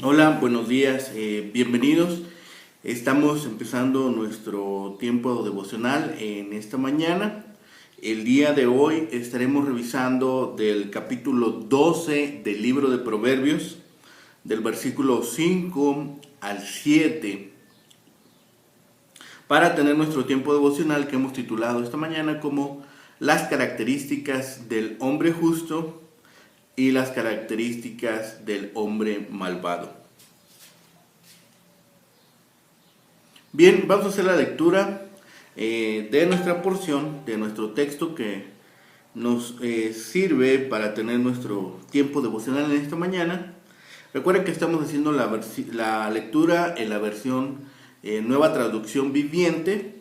Hola, buenos días, bienvenidos. Estamos empezando nuestro tiempo devocional en esta mañana. El día de hoy estaremos revisando del capítulo 12 del libro de Proverbios, del versículo 5 al 7, para tener nuestro tiempo devocional que hemos titulado esta mañana como las características del hombre justo y las características del hombre malvado. Bien, vamos a hacer la lectura de nuestra porción, de nuestro texto que nos sirve para tener nuestro tiempo devocional en esta mañana. Recuerden que estamos haciendo la lectura en la versión Nueva Traducción Viviente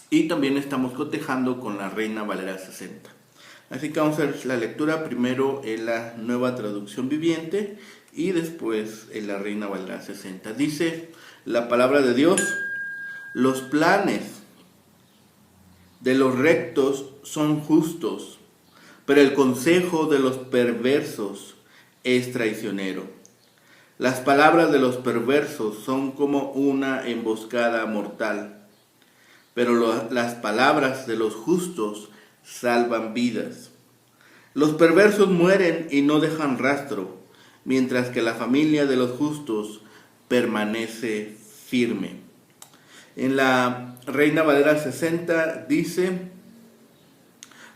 y también estamos cotejando con la Reina Valera 60. Así que vamos a hacer la lectura primero en la Nueva Traducción Viviente y después en la Reina Valera 60. Dice la palabra de Dios: los planes de los rectos son justos, pero el consejo de los perversos es traicionero. Las palabras de los perversos son como una emboscada mortal, pero las palabras de los justos salvan vidas. Los perversos mueren y no dejan rastro, mientras que la familia de los justos permanece firme. En la Reina Valera 60 dice: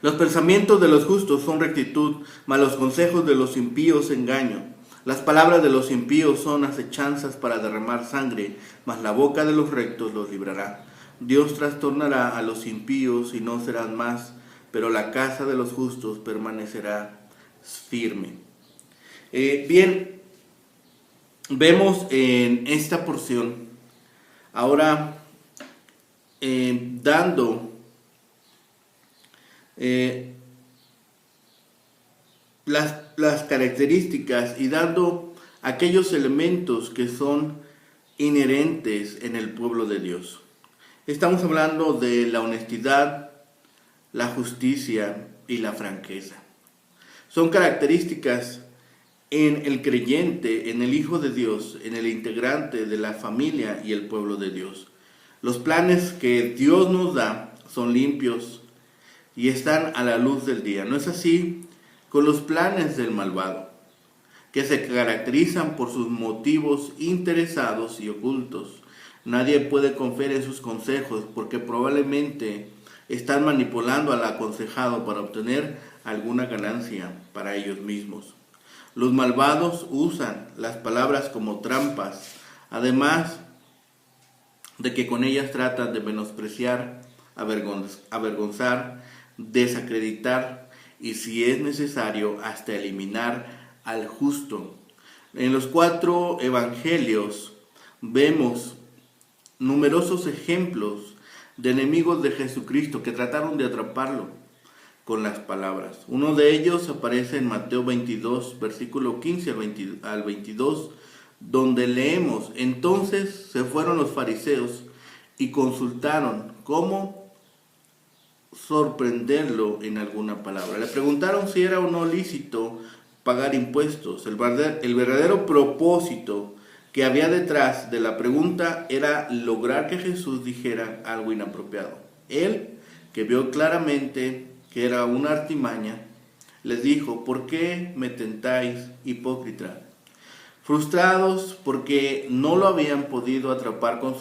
los pensamientos de los justos son rectitud, mas los consejos de los impíos engaño. Las palabras de los impíos son acechanzas para derramar sangre, mas la boca de los rectos los librará. Dios trastornará a los impíos y no serán más, pero la casa de los justos permanecerá firme. Bien, vemos en esta porción ahora dando las características y dando aquellos elementos que son inherentes en el pueblo de Dios. Estamos hablando de la honestidad, la justicia y la franqueza. Son características en el creyente, en el Hijo de Dios, en el integrante de la familia y el pueblo de Dios. Los planes que Dios nos da son limpios y están a la luz del día. ¿No es así con los planes del malvado, que se caracterizan por sus motivos interesados y ocultos? Nadie puede confiar en sus consejos porque probablemente están manipulando al aconsejado para obtener alguna ganancia para ellos mismos. Los malvados usan las palabras como trampas, además de que con ellas tratan de menospreciar, avergonzar, desacreditar y, si es necesario, hasta eliminar al justo. En los 4 evangelios vemos numerosos ejemplos de enemigos de Jesucristo que trataron de atraparlo con las palabras. Uno de ellos aparece en Mateo 22, versículo 15 al 22, donde leemos: entonces se fueron los fariseos y consultaron cómo sorprenderlo en alguna palabra. Le preguntaron si era o no lícito pagar impuestos. El verdadero propósito que había detrás de la pregunta era lograr que Jesús dijera algo inapropiado. Él, que vio claramente que era una artimaña, les dijo: ¿por qué me tentáis, hipócrita? Frustrados porque no lo habían podido atrapar con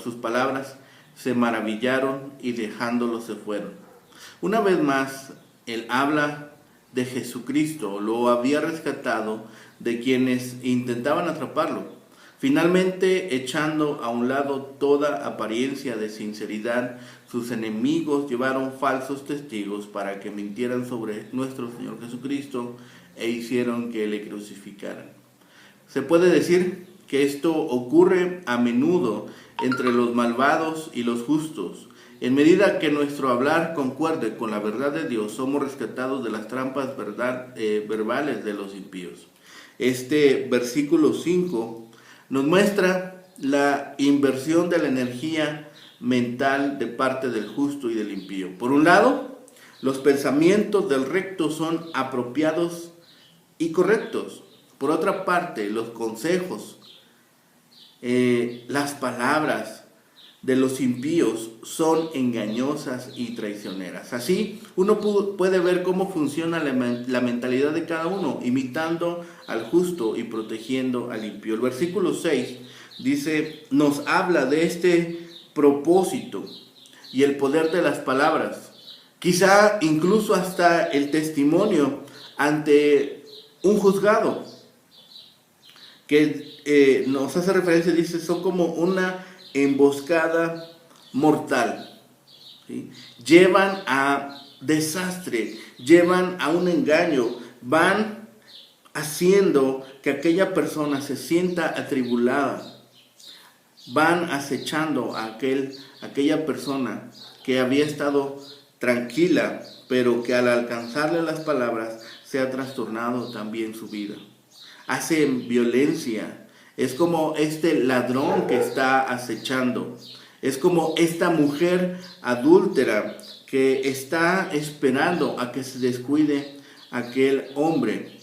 sus palabras, se maravillaron y dejándolo se fueron. Una vez más, él habla de Jesucristo, lo había rescatado de quienes intentaban atraparlo. Finalmente, echando a un lado toda apariencia de sinceridad, sus enemigos llevaron falsos testigos para que mintieran sobre nuestro Señor Jesucristo e hicieron que le crucificaran. Se puede decir que esto ocurre a menudo entre los malvados y los justos. En medida que nuestro hablar concuerde con la verdad de Dios, somos rescatados de las trampas verbales de los impíos. Este versículo 5 nos muestra la inversión de la energía mental de parte del justo y del impío. Por un lado, los pensamientos del recto son apropiados y correctos, Por otra parte, los consejos, las palabras de los impíos son engañosas y traicioneras. Así, uno puede ver cómo funciona la mentalidad de cada uno, imitando al justo y protegiendo al impío. El versículo 6 dice, nos habla de este propósito y el poder de las palabras. Quizá incluso hasta el testimonio ante un juzgado, que nos hace referencia, dice, son como una emboscada mortal, ¿sí? Llevan a desastre, llevan a un engaño, van haciendo que aquella persona se sienta atribulada, van acechando a aquella persona que había estado tranquila, pero que al alcanzarle las palabras se ha trastornado también su vida. Hacen violencia. Es como este ladrón que está acechando. Es como esta mujer adúltera que está esperando a que se descuide aquel hombre.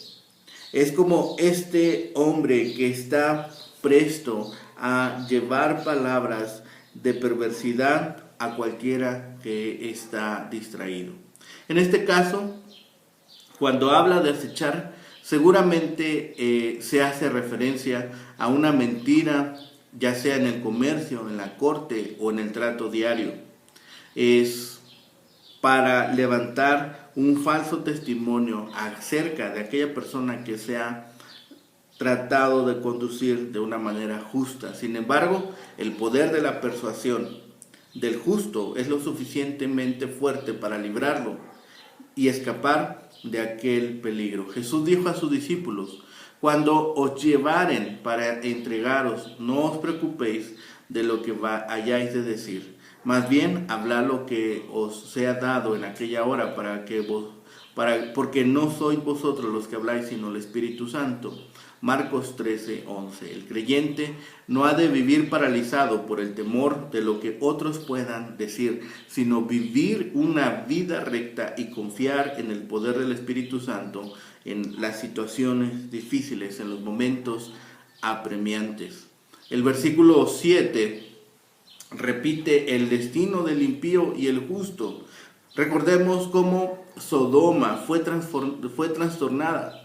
Es como este hombre que está presto a llevar palabras de perversidad a cualquiera que está distraído. En este caso, cuando habla de acechar, seguramente se hace referencia a una mentira, ya sea en el comercio, en la corte o en el trato diario. Es para levantar un falso testimonio acerca de aquella persona que se ha tratado de conducir de una manera justa. Sin embargo, el poder de la persuasión del justo es lo suficientemente fuerte para librarlo y escapar de aquel peligro. Jesús dijo a sus discípulos, cuando os llevaren para entregaros, no os preocupéis de lo que hayáis de decir, más bien hablad lo que os sea dado en aquella hora, porque no sois vosotros los que habláis, sino el Espíritu Santo. Marcos 13:11. El creyente no ha de vivir paralizado por el temor de lo que otros puedan decir, sino vivir una vida recta y confiar en el poder del Espíritu Santo en las situaciones difíciles, en los momentos apremiantes. El versículo 7 repite el destino del impío y el justo. Recordemos cómo Sodoma fue trastornada.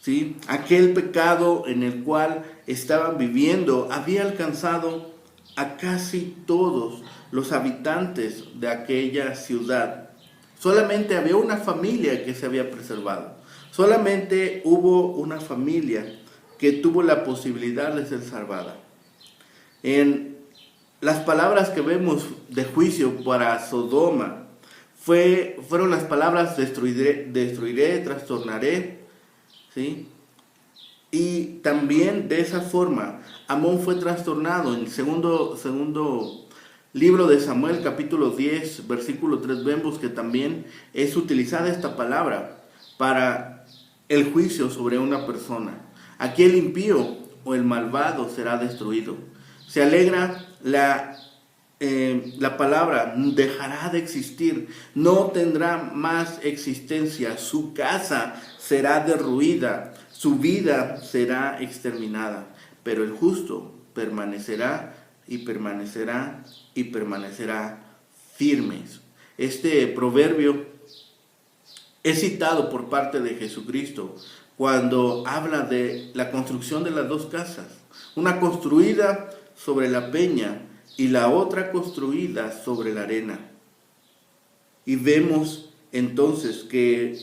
¿Sí? Aquel pecado en el cual estaban viviendo había alcanzado a casi todos los habitantes de aquella ciudad. Solamente había una familia que se había preservado. Solamente hubo una familia que tuvo la posibilidad de ser salvada. En las palabras que vemos de juicio para Sodoma fueron las palabras destruiré, trastornaré. ¿Sí? Y también de esa forma Amón fue trastornado. En el segundo libro de Samuel, capítulo 10, versículo 3, vemos que también es utilizada esta palabra para el juicio sobre una persona. Aquí el impío o el malvado será destruido. Se alegra la palabra, dejará de existir, no tendrá más existencia, su casa será derruida, su vida será exterminada, pero el justo permanecerá y permanecerá y permanecerá firmes. Este proverbio es citado por parte de Jesucristo cuando habla de la construcción de las dos casas, una construida sobre la peña y la otra construida sobre la arena. Y vemos entonces que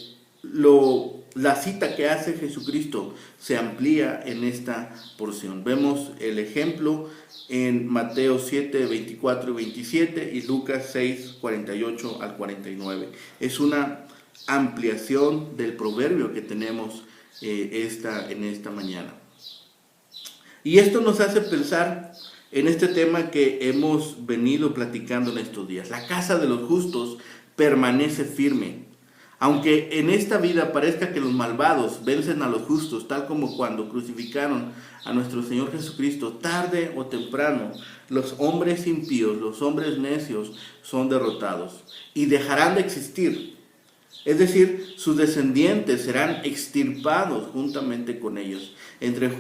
la cita que hace Jesucristo se amplía en esta porción. Vemos el ejemplo en Mateo 7, 24 y 27 y Lucas 6, 48 al 49. Es una ampliación del proverbio que tenemos en esta mañana. Y esto nos hace pensar en este tema que hemos venido platicando en estos días. La casa de los justos permanece firme. Aunque en esta vida parezca que los malvados vencen a los justos, tal como cuando crucificaron a nuestro Señor Jesucristo, tarde o temprano, los hombres impíos, los hombres necios son derrotados y dejarán de existir. Es decir, sus descendientes serán extirpados juntamente con ellos. Entre los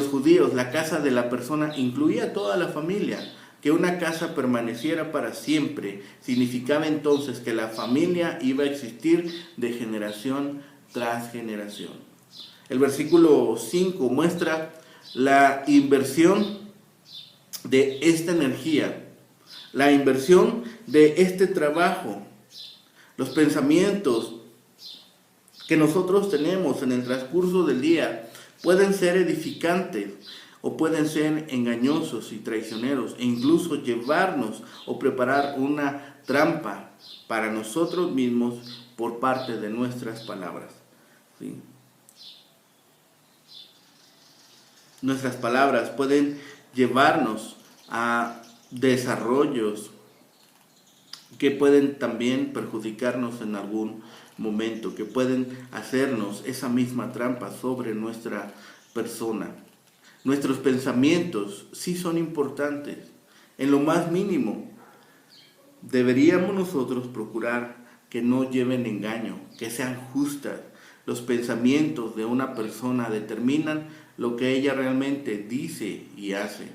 judíos, la casa de la persona incluía a toda la familia. Que una casa permaneciera para siempre significaba entonces que la familia iba a existir de generación tras generación. El versículo 5 muestra la inversión de esta energía, la inversión de este trabajo, los pensamientos que nosotros tenemos en el transcurso del día pueden ser edificantes o pueden ser engañosos y traicioneros e incluso llevarnos o preparar una trampa para nosotros mismos por parte de nuestras palabras. ¿Sí? Nuestras palabras pueden llevarnos a desarrollos que pueden también perjudicarnos en algún momento, que pueden hacernos esa misma trampa sobre nuestra persona. Nuestros pensamientos sí son importantes. En lo más mínimo, deberíamos nosotros procurar que no lleven engaño, que sean justas. Los pensamientos de una persona determinan lo que ella realmente dice y hace.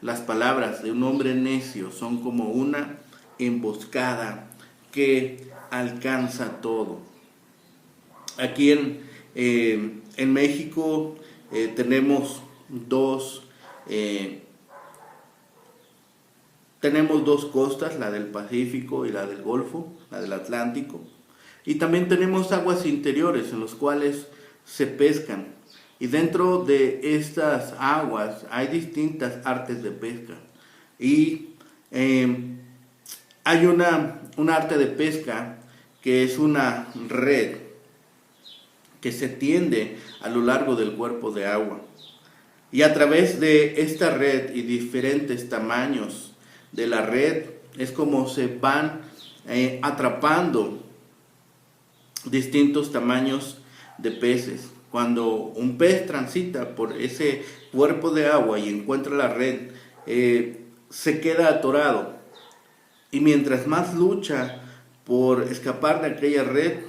Las palabras de un hombre necio son como una emboscada que alcanza todo. Aquí en México tenemos dos costas, la del Pacífico y la del Golfo, la del Atlántico. Y también tenemos aguas interiores en las cuales se pescan. Y dentro de estas aguas hay distintas artes de pesca. Y hay un arte de pesca que es una red que se tiende a lo largo del cuerpo de agua. Y a través de esta red y diferentes tamaños de la red es como se van atrapando distintos tamaños de peces. Cuando un pez transita por ese cuerpo de agua y encuentra la red, se queda atorado. Y mientras más lucha por escapar de aquella red,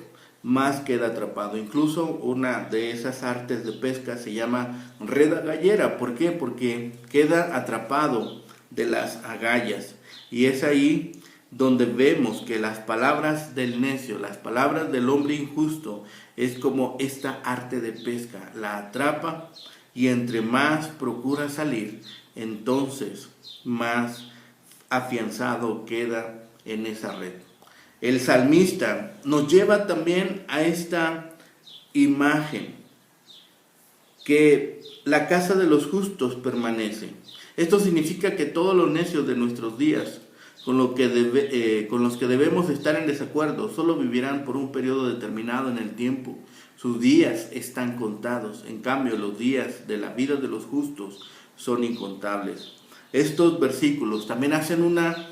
más queda atrapado. Incluso una de esas artes de pesca se llama red agallera. ¿Por qué? Porque queda atrapado de las agallas. Y es ahí donde vemos que las palabras del necio, las palabras del hombre injusto, es como esta arte de pesca. La atrapa y entre más procura salir, entonces más afianzado queda en esa red. El salmista nos lleva también a esta imagen, que la casa de los justos permanece. Esto significa que todos los necios de nuestros días, con los que debemos estar en desacuerdo, solo vivirán por un periodo determinado en el tiempo. Sus días están contados. En cambio, los días de la vida de los justos son incontables. Estos versículos también hacen una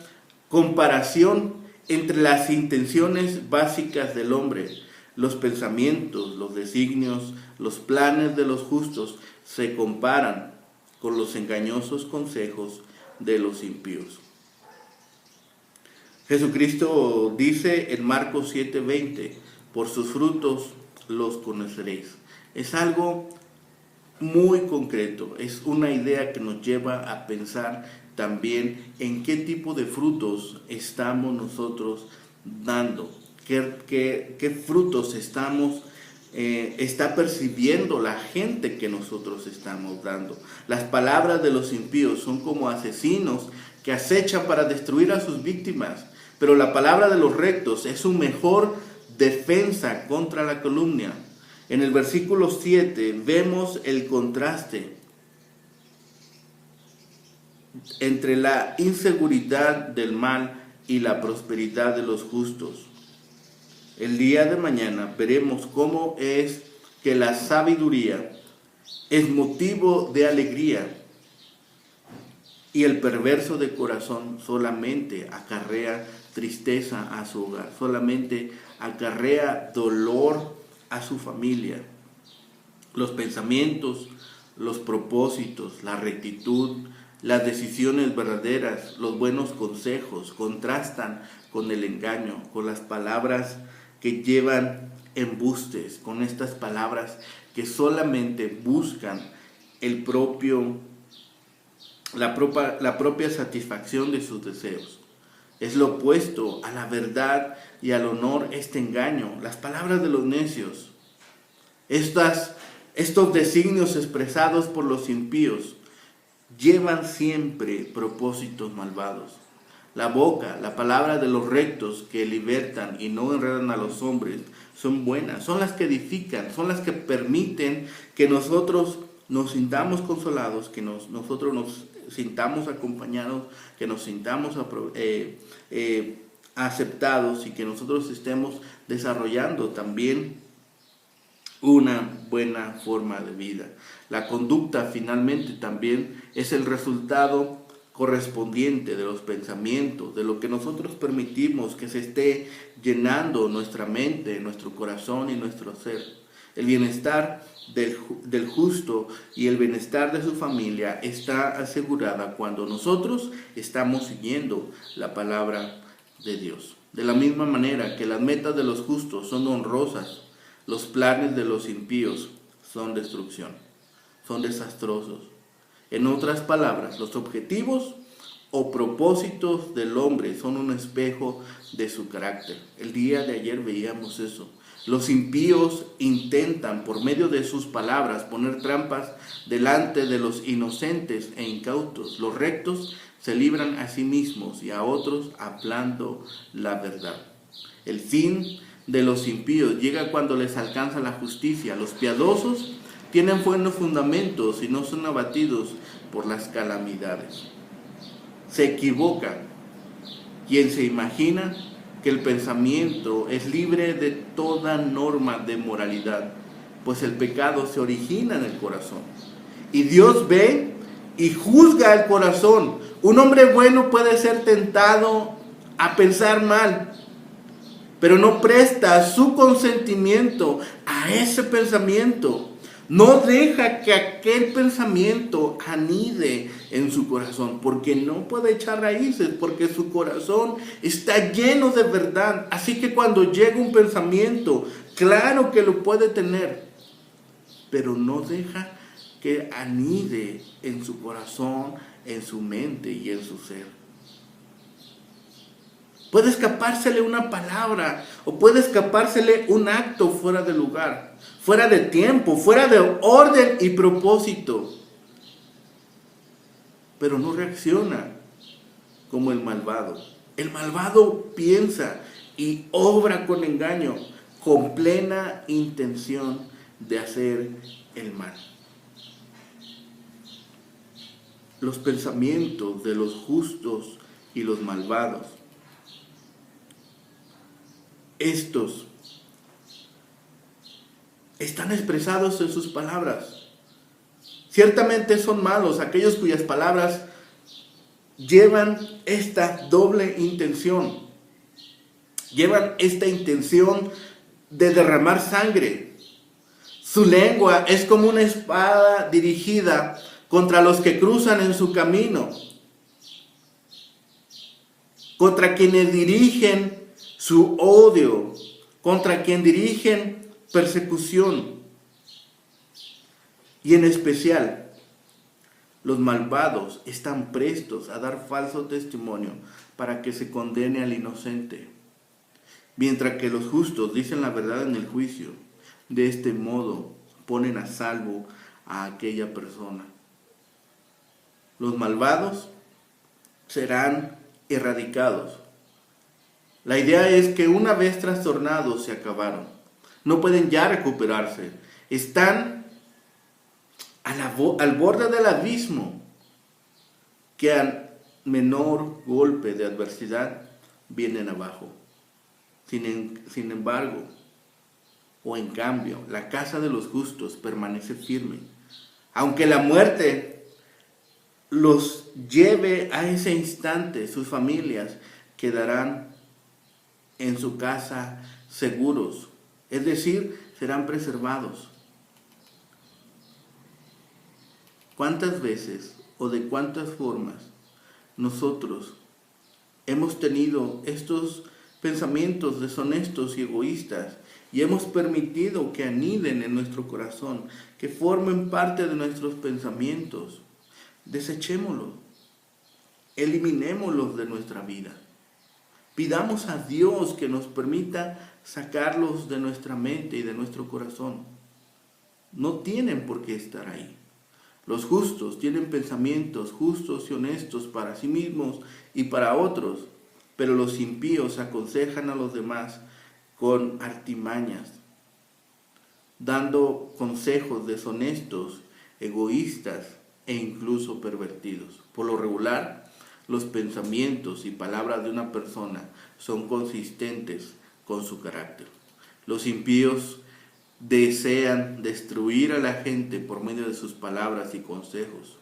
comparación entre las intenciones básicas del hombre. Los pensamientos, los designios, los planes de los justos se comparan con los engañosos consejos de los impíos. Jesucristo dice en Marcos 7:20, por sus frutos los conoceréis. Es algo muy concreto, es una idea que nos lleva a pensar también en qué tipo de frutos estamos nosotros dando, qué frutos está percibiendo la gente que nosotros estamos dando. Las palabras de los impíos son como asesinos que acechan para destruir a sus víctimas, pero la palabra de los rectos es su mejor defensa contra la calumnia. En el versículo 7 vemos el contraste entre la inseguridad del mal y la prosperidad de los justos. El día de mañana veremos cómo es que la sabiduría es motivo de alegría y el perverso de corazón solamente acarrea tristeza a su hogar, solamente acarrea dolor a su familia. Los pensamientos, los propósitos, la rectitud, Las decisiones verdaderas, los buenos consejos contrastan con el engaño, con las palabras que llevan embustes, con estas palabras que solamente buscan la propia satisfacción de sus deseos. Es lo opuesto a la verdad y al honor este engaño, las palabras de los necios. Estos designios expresados por los impíos llevan siempre propósitos malvados. La boca, la palabra de los rectos que libertan y no enredan a los hombres, son buenas, son las que edifican, son las que permiten que nosotros nos sintamos consolados, que nosotros nos sintamos acompañados, que nos sintamos aceptados y que nosotros estemos desarrollando también una buena forma de vida. La conducta finalmente también es el resultado correspondiente de los pensamientos, de lo que nosotros permitimos que se esté llenando nuestra mente, nuestro corazón y nuestro ser. El bienestar del justo y el bienestar de su familia está asegurada cuando nosotros estamos siguiendo la palabra de Dios. De la misma manera que las metas de los justos son honrosas, los planes de los impíos son destrucción, son desastrosos. En otras palabras, los objetivos o propósitos del hombre son un espejo de su carácter. El día de ayer veíamos eso. Los impíos intentan por medio de sus palabras poner trampas delante de los inocentes e incautos. Los rectos se libran a sí mismos y a otros hablando la verdad. El fin de los impíos llega cuando les alcanza la justicia. Los piadosos tienen buenos fundamentos y no son abatidos por las calamidades. Se equivoca quien se imagina que el pensamiento es libre de toda norma de moralidad, pues el pecado se origina en el corazón. Y Dios ve y juzga el corazón. Un hombre bueno puede ser tentado a pensar mal, pero no presta su consentimiento a ese pensamiento. No deja que aquel pensamiento anide en su corazón, porque no puede echar raíces, porque su corazón está lleno de verdad. Así que cuando llega un pensamiento, claro que lo puede tener, pero no deja que anide en su corazón, en su mente y en su ser. Puede escapársele una palabra o puede escapársele un acto fuera de lugar, fuera de tiempo, fuera de orden y propósito. Pero no reacciona como el malvado. El malvado piensa y obra con engaño, con plena intención de hacer el mal. Los pensamientos de los justos y los malvados, estos están expresados en sus palabras. Ciertamente son malos aquellos cuyas palabras llevan esta doble intención. Llevan esta intención de derramar sangre. Su lengua es como una espada dirigida contra los que cruzan en su camino, contra quienes dirigen su odio, contra quien dirigen persecución. Y en especial, los malvados están prestos a dar falso testimonio para que se condene al inocente, mientras que los justos dicen la verdad en el juicio. De este modo ponen a salvo a aquella persona. Los malvados serán erradicados. La idea es que una vez trastornados se acabaron. No pueden ya recuperarse. Están al borde del abismo, que al menor golpe de adversidad vienen abajo. Sin embargo, o en cambio, la casa de los justos permanece firme. Aunque la muerte los lleve a ese instante, sus familias quedarán en su casa seguros, es decir, serán preservados. ¿Cuántas veces o de cuántas formas nosotros hemos tenido estos pensamientos deshonestos y egoístas y hemos permitido que aniden en nuestro corazón, que formen parte de nuestros pensamientos. Desechémoslos, eliminémoslos de nuestra vida. Pidamos a Dios que nos permita sacarlos de nuestra mente y de nuestro corazón. No tienen por qué estar ahí. Los justos tienen pensamientos justos y honestos para sí mismos y para otros, pero los impíos aconsejan a los demás con artimañas, dando consejos deshonestos, egoístas e incluso pervertidos. Por lo regular, los pensamientos y palabras de una persona son consistentes con su carácter. Los impíos desean destruir a la gente por medio de sus palabras y consejos,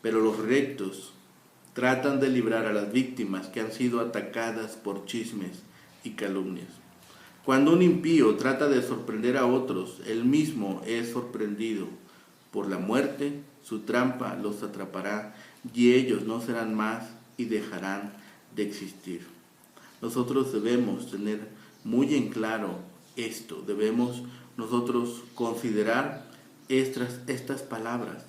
pero los rectos tratan de librar a las víctimas que han sido atacadas por chismes y calumnias. Cuando un impío trata de sorprender a otros, él mismo es sorprendido por la muerte. Su trampa los atrapará y ellos no serán más y dejarán de existir. Nosotros debemos tener muy en claro esto, debemos nosotros considerar estas palabras.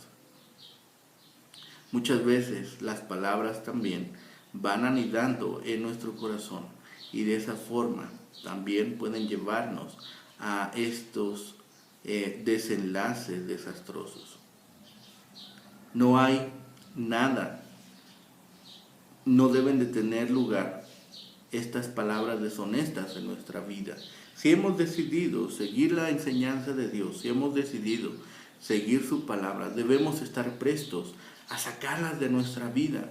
Muchas veces las palabras también van anidando en nuestro corazón y de esa forma también pueden llevarnos a estos desenlaces desastrosos. No hay nada, no deben de tener lugar estas palabras deshonestas en nuestra vida. Si hemos decidido seguir la enseñanza de Dios, si hemos decidido seguir su palabra, debemos estar prestos a sacarlas de nuestra vida.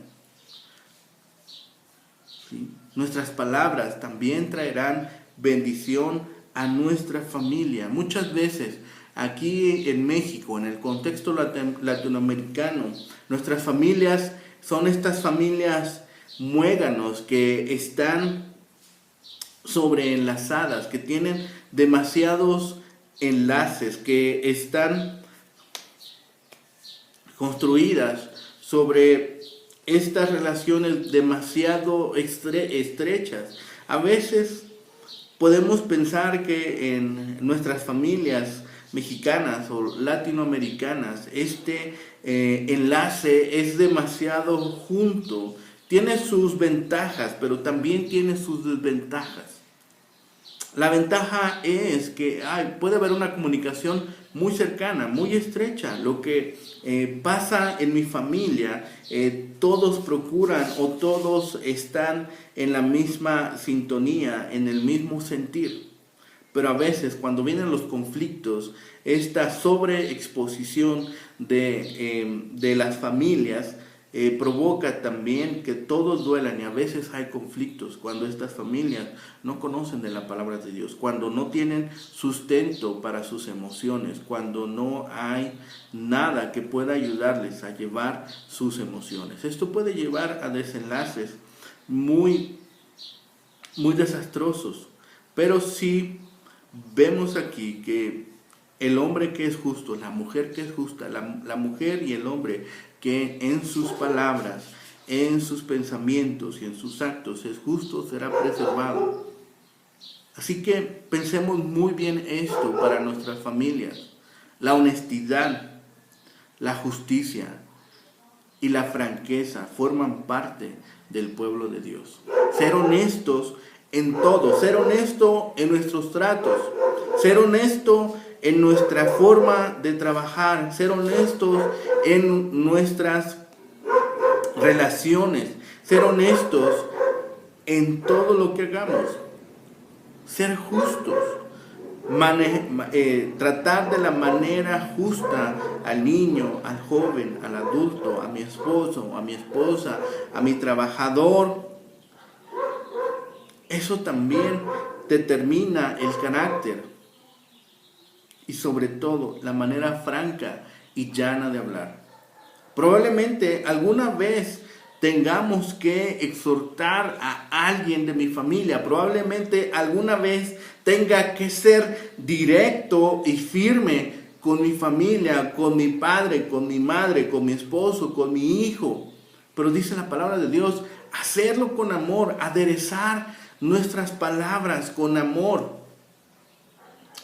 ¿Sí? Nuestras palabras también traerán bendición a nuestra familia. Muchas veces aquí en México, en el contexto latinoamericano, nuestras familias son estas familias muéganos que están sobreenlazadas, que tienen demasiados enlaces, que están construidas sobre estas relaciones demasiado estrechas. A veces podemos pensar que en nuestras familias mexicanas o latinoamericanas este enlace es demasiado junto. Tiene sus ventajas, pero también tiene sus desventajas. La ventaja es que puede haber una comunicación muy cercana, muy estrecha. Lo que pasa en mi familia, todos procuran o todos están en la misma sintonía, en el mismo sentir. Pero a veces cuando vienen los conflictos, esta sobreexposición de las familias provoca también que todos duelan, y a veces hay conflictos cuando estas familias no conocen de la palabra de Dios, cuando no tienen sustento para sus emociones, cuando no hay nada que pueda ayudarles a llevar sus emociones. Esto puede llevar a desenlaces muy desastrosos, pero sí vemos aquí que el hombre que es justo, la mujer que es justa, la mujer y el hombre que en sus palabras, en sus pensamientos y en sus actos es justo, será preservado. Así que pensemos muy bien esto para nuestras familias. La honestidad, la justicia y la franqueza forman parte del pueblo de Dios. Ser honestos en todo, ser honesto en nuestros tratos, ser honesto en nuestra forma de trabajar, ser honestos en nuestras relaciones, ser honestos en todo lo que hagamos, ser justos, tratar de la manera justa al niño, al joven, al adulto, a mi esposo, a mi esposa, a mi trabajador. Eso también determina el carácter. Y sobre todo, la manera franca y llana de hablar. Probablemente alguna vez tengamos que exhortar a alguien de mi familia. Probablemente alguna vez tenga que ser directo y firme con mi familia, con mi padre, con mi madre, con mi esposo, con mi hijo. Pero dice la palabra de Dios, hacerlo con amor, aderezar nuestras palabras con amor,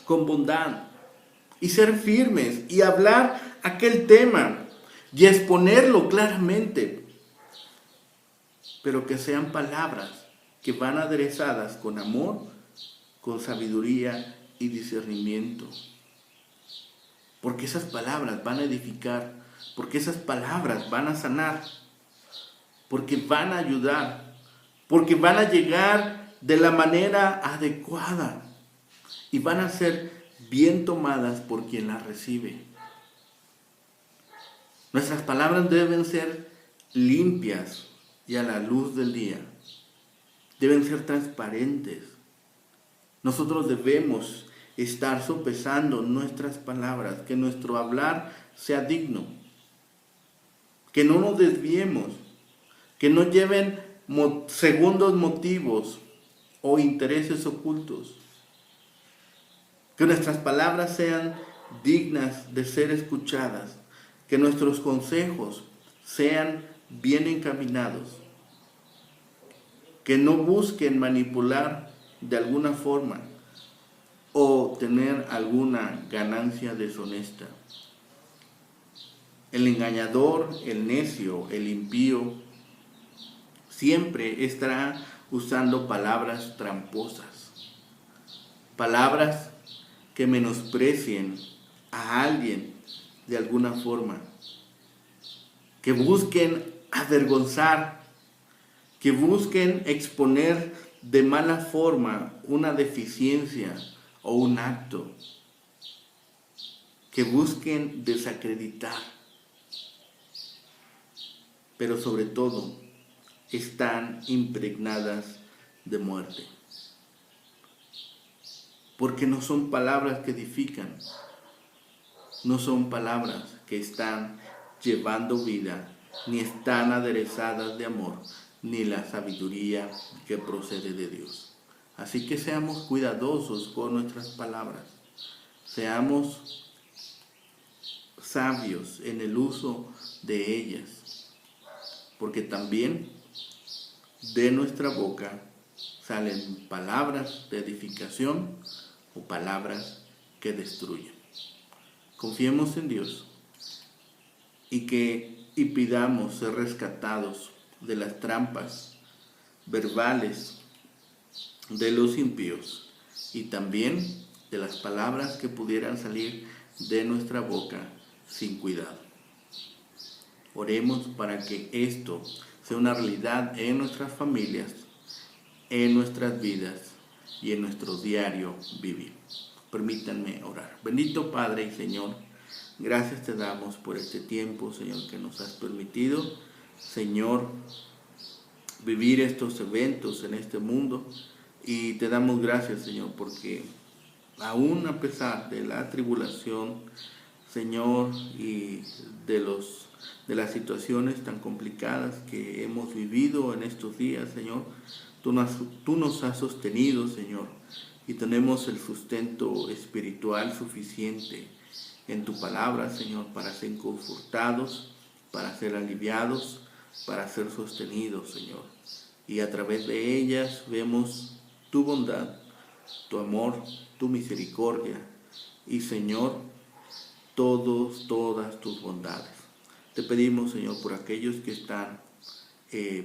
con bondad, y ser firmes y hablar aquel tema y exponerlo claramente, pero que sean palabras que van aderezadas con amor, con sabiduría y discernimiento. Porque esas palabras van a edificar, porque esas palabras van a sanar, porque van a ayudar, porque van a llegar de la manera adecuada y van a ser bien tomadas por quien las recibe. Nuestras palabras deben ser limpias y a la luz del día. Deben ser transparentes. Nosotros debemos estar sopesando nuestras palabras, que nuestro hablar sea digno, que no nos desviemos, que no lleven segundos motivos o intereses ocultos, que nuestras palabras sean dignas de ser escuchadas, que nuestros consejos sean bien encaminados, que no busquen manipular de alguna forma o tener alguna ganancia deshonesta. El engañador, el necio, el impío, siempre estará usando palabras tramposas, palabras que menosprecien a alguien de alguna forma, que busquen avergonzar, que busquen exponer de mala forma una deficiencia o un acto, que busquen desacreditar, pero sobre todo están impregnadas de muerte, porque no son palabras que edifican, no son palabras que están llevando vida, ni están aderezadas de amor, ni la sabiduría que procede de Dios. Así que seamos cuidadosos con nuestras palabras, seamos sabios en el uso de ellas, porque también de nuestra boca salen palabras de edificación o palabras que destruyen. Confiemos en Dios y pidamos ser rescatados de las trampas verbales de los impíos y también de las palabras que pudieran salir de nuestra boca sin cuidado. Oremos para que esto sea una realidad en nuestras familias, en nuestras vidas y en nuestro diario vivir. Permítanme orar. Bendito Padre y Señor, gracias te damos por este tiempo, Señor, que nos has permitido, Señor, vivir estos eventos en este mundo. Y te damos gracias, Señor, porque aún a pesar de la tribulación, Señor, y de las situaciones tan complicadas que hemos vivido en estos días, Señor, tú nos has sostenido, Señor, y tenemos el sustento espiritual suficiente en tu palabra, Señor, para ser confortados, para ser aliviados, para ser sostenidos, Señor. Y a través de ellas vemos tu bondad, tu amor, tu misericordia y, Señor, todas tus bondades. Te pedimos, Señor, por aquellos que están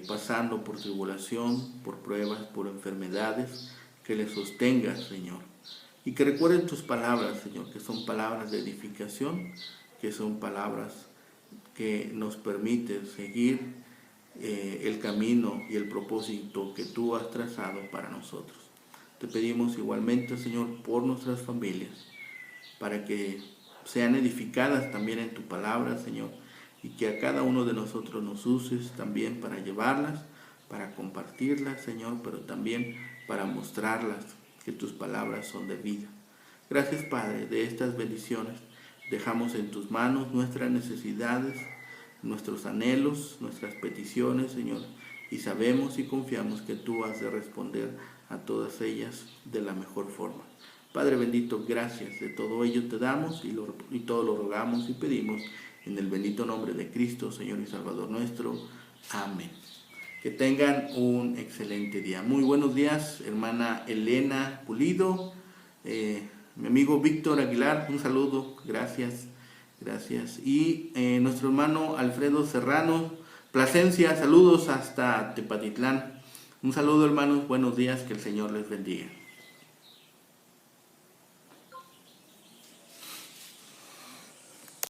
pasando por tribulación, por pruebas, por enfermedades, que les sostengas, Señor. Y que recuerden tus palabras, Señor, que son palabras de edificación, que son palabras que nos permiten seguir el camino y el propósito que tú has trazado para nosotros. Te pedimos igualmente, Señor, por nuestras familias, para que sean edificadas también en tu palabra, Señor, y que a cada uno de nosotros nos uses también para llevarlas, para compartirlas, Señor, pero también para mostrarlas que tus palabras son de vida. Gracias, Padre, de estas bendiciones. Dejamos en tus manos nuestras necesidades, nuestros anhelos, nuestras peticiones, Señor, y sabemos y confiamos que tú has de responder a todas ellas de la mejor forma. Padre bendito, gracias. De todo ello te damos y todo lo rogamos y pedimos en el bendito nombre de Cristo, Señor y Salvador nuestro. Amén. Que tengan un excelente día. Muy buenos días, hermana Elena Pulido, mi amigo Víctor Aguilar, un saludo, gracias. Y nuestro hermano Alfredo Serrano, Plasencia, saludos hasta Tepatitlán. Un saludo, hermanos, buenos días, que el Señor les bendiga.